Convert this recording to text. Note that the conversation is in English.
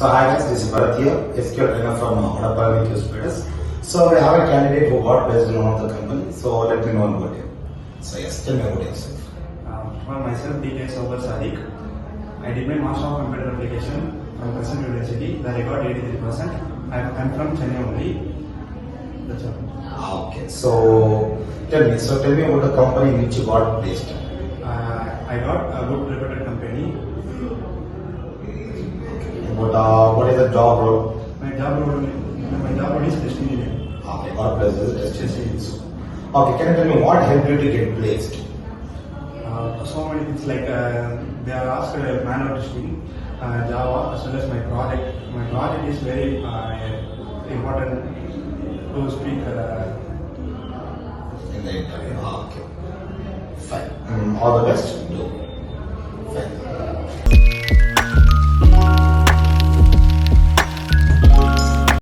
So hi guys, this is Bharat here, SQL trainer from Vadapalani QSpiders. So we have a candidate who got placed in one of the companies. So let me know about him. So yes, tell me about yourself. Myself, Mr.Sahubar Sathik. I did my Master of Computer Application from Present University. There I got 83%. I'm from Chennai only. That's all. Okay, so tell me about the company in which you got placed. I got a good reputed company. But what is the job role? My job role is test engineer. Okay, got placed as a test engineer. Okay, can you tell me what helped you to get placed? So many things like they are asked manual testing, Java as well as my project. My project is very important to speak. In the interview. Okay, fine. All the best. Do. Fine.